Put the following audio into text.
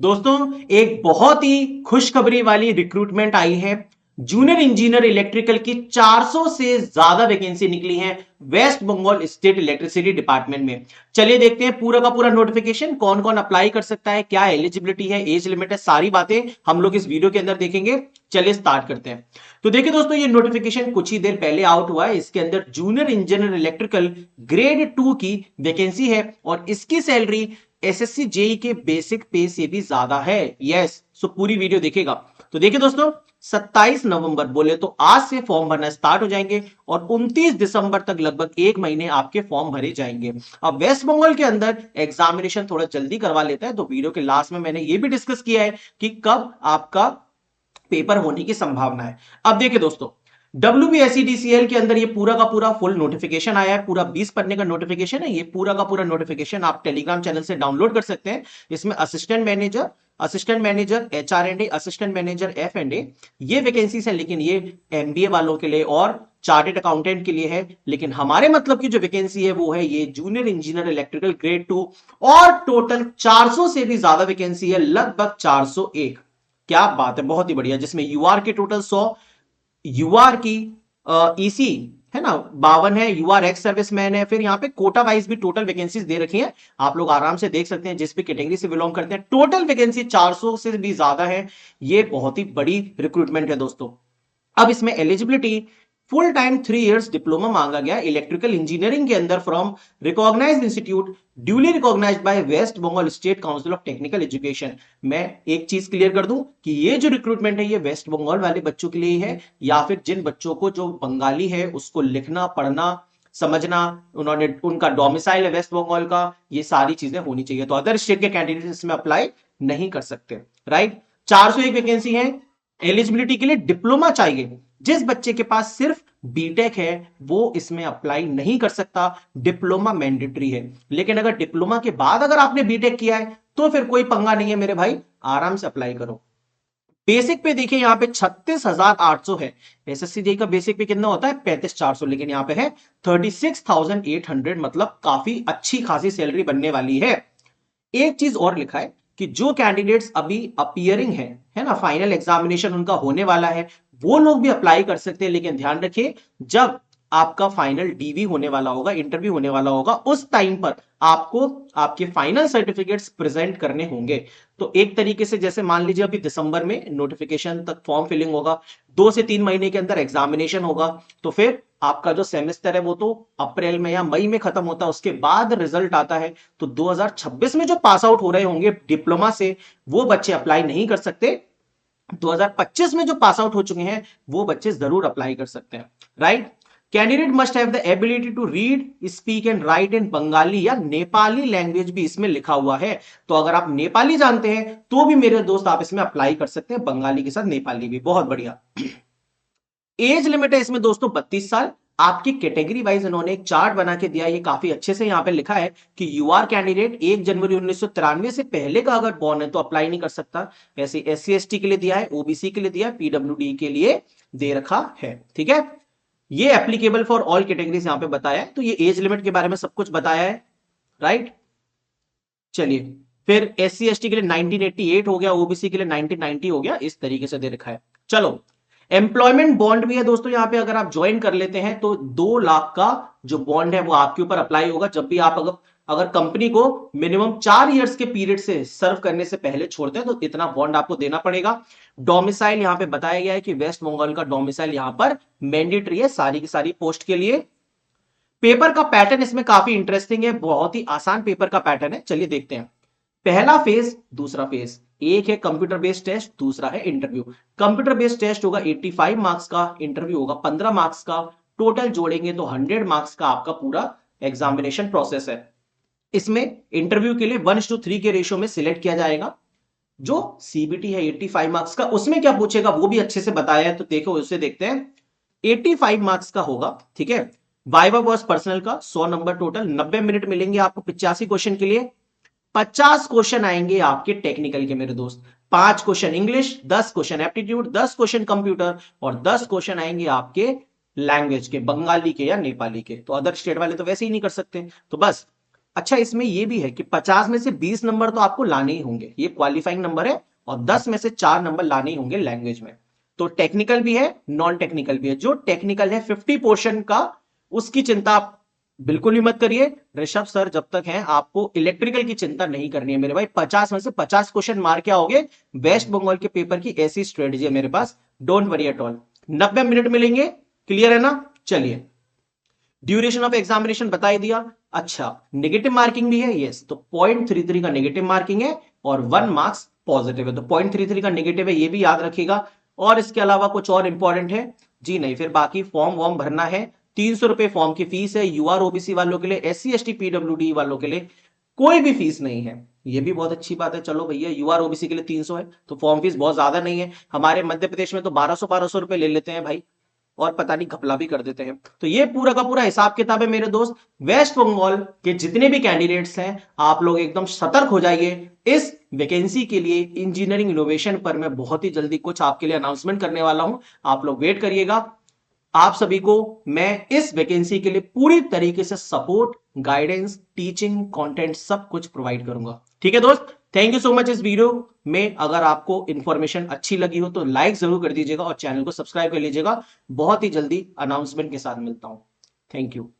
दोस्तों, एक बहुत ही खुशखबरी वाली रिक्रूटमेंट आई है। जूनियर इंजीनियर इलेक्ट्रिकल की 400 से ज्यादा वैकेंसी निकली है West Bengal state electricity department में। चलिए देखते हैं पूरा का पूरा नोटिफिकेशन, कौन कौन अप्लाई कर सकता है, क्या एलिजिबिलिटी है, एज लिमिट है, सारी बातें हम लोग इस वीडियो के अंदर देखेंगे। चलिए स्टार्ट करते हैं। तो देखिए दोस्तों, ये नोटिफिकेशन कुछ ही देर पहले आउट हुआ है। इसके अंदर जूनियर इंजीनियर इलेक्ट्रिकल ग्रेड 2 की वैकेंसी है और इसकी सैलरी एसएससी जेई के बेसिक पे से भी ज्यादा है। यस, सो पूरी वीडियो देखेगा। तो देखिए दोस्तों, 27 नवंबर बोले तो आज से फॉर्म भरना स्टार्ट हो जाएंगे और 29 दिसंबर तक लगभग एक महीने आपके फॉर्म भरे जाएंगे। अब वेस्ट बंगाल के अंदर एग्जामिनेशन थोड़ा जल्दी करवा लेता है, तो वीडियो के लास्ट में मैंने ये भी डिस्कस किया है कि कब आपका पेपर होने की संभावना है। अब देखिए दोस्तों, WBSEDCL के अंदर ये पूरा का पूरा फुल नोटिफिकेशन आया है। पूरा 20 पन्ने का नोटिफिकेशन है। ये पूरा का पूरा नोटिफिकेशन आप टेलीग्राम चैनल से डाउनलोड कर सकते हैं। इसमें assistant manager HR&A, assistant manager F&A, ये वैकेंसीज है। लेकिन ये MBA वालों के लिए और चार्टेड अकाउंटेंट के लिए है। लेकिन हमारे मतलब की जो वैकेंसी है वो है ये जूनियर इंजीनियर इलेक्ट्रिकल ग्रेड 2 और टोटल 400 से भी ज्यादा वैकेंसी है, लगभग 401। क्या बात है, बहुत ही बढ़िया। जिसमें यूआर के टोटल 100, यूआर की ईसी है ना 52 है, यूआर एक्स सर्विसमैन है। फिर यहाँ पे कोटा वाइज भी टोटल वैकेंसीज दे रखी हैं, आप लोग आराम से देख सकते हैं जिस भी कैटेगरी से बिलोंग करते हैं। टोटल वैकेंसी 400 से भी ज्यादा है। ये बहुत ही बड़ी रिक्रूटमेंट है दोस्तों। अब इसमें eligibility full time 3 years diploma मांगा गया इलेक्ट्रिकल इंजीनियरिंग के अंदर from recognised institute duly recognised by West Bengal state council of technical education. मैं एक चीज क्लियर कर दूं कि ये जो रिक्रूटमेंट है ये वेस्ट बंगाल वाले बच्चों के लिए है, या फिर जिन बच्चों को जो बंगाली है उसको लिखना पढ़ना समझना, उन्होंने उनका डोमिसाइल है वेस्ट बंगाल का, ये सारी चीजें होनी चाहिए। तो अदर स्टेट के कैंडिडेट इसमें अप्लाई नहीं कर सकते। राइट, 401 वैकेंसी है। एलिजिबिलिटी के लिए डिप्लोमा चाहिए। जिस बच्चे के पास सिर्फ बीटेक है वो इसमें अप्लाई नहीं कर सकता, डिप्लोमा मैंडेटरी है। लेकिन अगर डिप्लोमा के बाद अगर आपने बीटेक किया है तो फिर कोई पंगा नहीं है मेरे भाई, आराम से अप्लाई करो। बेसिक पे देखिए यहाँ पे 36,800 है। एसएससी जेई का बेसिक पे कितना होता है 35,400, लेकिन यहाँ पे है 36,800, मतलब काफी अच्छी खासी सैलरी बनने वाली है। एक चीज और लिखा है कि जो कैंडिडेट्स अभी अपियरिंग है ना, फाइनल एग्जामिनेशन उनका होने वाला है, वो लोग भी अप्लाई कर सकते हैं। लेकिन ध्यान रखिए, जब आपका फाइनल डीवी होने वाला होगा, इंटरव्यू होने वाला होगा, उस टाइम पर आपको आपके फाइनल सर्टिफिकेट्स प्रेजेंट करने होंगे। तो एक तरीके से जैसे मान लीजिए अभी दिसंबर में नोटिफिकेशन तक फॉर्म फिलिंग होगा, 2 से 3 महीने के अंदर एग्जामिनेशन होगा, तो फिर आपका जो सेमेस्टर है वो तो अप्रैल में या मई में खत्म होता है, उसके बाद रिजल्ट आता है। तो 2026 में जो पास आउट हो रहे होंगे डिप्लोमा से, वो बच्चे अप्लाई नहीं कर सकते। 2025 में जो पास आउट हो चुके हैं वो बच्चे जरूर अप्लाई कर सकते हैं। Right, candidate must have the ability to read speak and write in Bengali या नेपाली लैंग्वेज भी इसमें लिखा हुआ है। तो अगर आप नेपाली जानते हैं तो भी मेरे दोस्त आप इसमें अप्लाई कर सकते हैं, बंगाली के साथ नेपाली भी। बहुत बढ़िया। एज लिमिट है इसमें दोस्तों 32 साल। आपकी कैटेगरी वाइज इन्होंने एक चार्ट बना के दिया, ये काफी अच्छे से यहाँ पे लिखा है कि यूआर कैंडिडेट 1 जनवरी 1993 से पहले का अगर बॉर्न है तो अप्लाई नहीं कर सकता। ऐसे SC ST के लिए दिया है, ओबीसी के लिए दिया है, पीडब्ल्यूडी के लिए दे रखा है। ठीक है, ये एप्लीकेबल फॉर ऑल कैटेगरीज यहाँ पे बताया है। तो ये एज लिमिट के बारे में सब कुछ बताया है। राइट, चलिए फिर SC ST के लिए 1988 हो गया, ओबीसी के लिए 1990 हो गया, इस तरीके से दे रखा है। चलो, एम्प्लॉयमेंट बॉन्ड भी है दोस्तों। यहाँ पे अगर आप ज्वाइन कर लेते हैं तो 2 लाख का जो बॉन्ड है वो आपके ऊपर अप्लाई होगा। जब भी आप अगर अगर कंपनी को मिनिमम 4 इयर्स के पीरियड से सर्व करने से पहले छोड़ते हैं तो इतना बॉन्ड आपको देना पड़ेगा। डोमिसाइल यहाँ पे बताया गया है कि वेस्ट बंगाल का डोमिसाइल यहाँ पर मैंडेटरी है सारी की सारी पोस्ट के लिए। पेपर का पैटर्न इसमें काफी इंटरेस्टिंग है, बहुत ही आसान पेपर का पैटर्न है। चलिए देखते हैं। पहला फेज, दूसरा फेज, एक है कंप्यूटर बेस्ड टेस्ट, दूसरा है इंटरव्यू। कंप्यूटर बेस्ड टेस्ट होगा 85 मार्क्स का, इंटरव्यू होगा 15 मार्क्स का। टोटल जोड़ेंगे तो 100 मार्क्स का आपका पूरा एग्जामिनेशन प्रोसेस है। इसमें इंटरव्यू के लिए 1:3 के रेशियो में सिलेक्ट किया जाएगा। जो सीबीटी है 85 मार्क्स का, उसमें क्या पूछेगा वो भी अच्छे से बताया है, तो देखो उसे देखते हैं। 85 मार्क्स का होगा, ठीक है। वाइवा वॉस पर्सनल का 100 नंबर टोटल, 90 मिनट मिलेंगे आपको 85 क्वेश्चन के लिए। 50 क्वेश्चन आएंगे आपके टेक्निकल के मेरे दोस्त। 5 question English, 10 question aptitude, 10 question computer और 10 क्वेश्चन आएंगे आपके लैंग्वेज के, बंगाली के या नेपाली के। तो अदर स्टेट वाले तो वैसे ही नहीं कर सकते। तो बस अच्छा, इसमें ये भी है कि 50 में से 20 नंबर तो आपको लाने ही होंगे, ये क्वालिफाइंग नंबर है, और 10 में से 4 नंबर लाने ही होंगे लैंग्वेज में। तो टेक्निकल भी है, नॉन टेक्निकल भी है। जो टेक्निकल है 50 पोर्शन का, उसकी चिंता आप बिल्कुल भी मत करिए ऋषभ सर जब तक हैं, आपको इलेक्ट्रिकल की चिंता नहीं करनी है मेरे भाई। 50 में से 50 क्वेश्चन मार के आओगे, वेस्ट बंगाल के पेपर की ऐसी स्ट्रेटेजी है मेरे पास, don't worry at all. 90 minute मिलेंगे, क्लियर है ना? चलिए, ड्यूरेशन ऑफ एग्जामिनेशन बता ही दिया। अच्छा, नेगेटिव मार्किंग भी है, यस, तो 0.33 का नेगेटिव मार्किंग है और 1 मार्क्स पॉजिटिव है, तो 0.33 का नेगेटिव है, ये भी याद रखिएगा। और इसके अलावा कुछ और इंपॉर्टेंट है जी? नहीं, फिर बाकी फॉर्म वॉर्म भरना है। 300 रुपए फॉर्म की फीस है, यूआर ओबीसी वालों के लिए, SC ST PWD वालों के लिए कोई भी फीस नहीं है, ये भी बहुत अच्छी बात है। चलो भैया, यूआर ओबीसी के लिए 300 है तो फॉर्म फीस बहुत ज्यादा नहीं है। हमारे मध्य प्रदेश में तो 1200 रुपए ले लेते हैं भाई, और पता नहीं घपला भी कर देते हैं। तो ये पूरा का पूरा हिसाब किताब है मेरे दोस्त। वेस्ट बंगाल के जितने भी कैंडिडेट्स हैं, आप लोग एकदम सतर्क हो जाइए। इस वैकेंसी के लिए इंजीनियरिंग इनोवेशन पर मैं बहुत ही जल्दी कुछ आपके लिए अनाउंसमेंट करने वाला हूं, आप लोग वेट करिएगा। आप सभी को मैं इस वैकेंसी के लिए पूरी तरीके से सपोर्ट, गाइडेंस, टीचिंग, कंटेंट सब कुछ प्रोवाइड करूंगा। ठीक है दोस्त, थैंक यू सो मच। इस वीडियो में अगर आपको इंफॉर्मेशन अच्छी लगी हो तो लाइक जरूर कर दीजिएगा और चैनल को सब्सक्राइब कर लीजिएगा। बहुत ही जल्दी अनाउंसमेंट के साथ मिलता हूं। Thank you.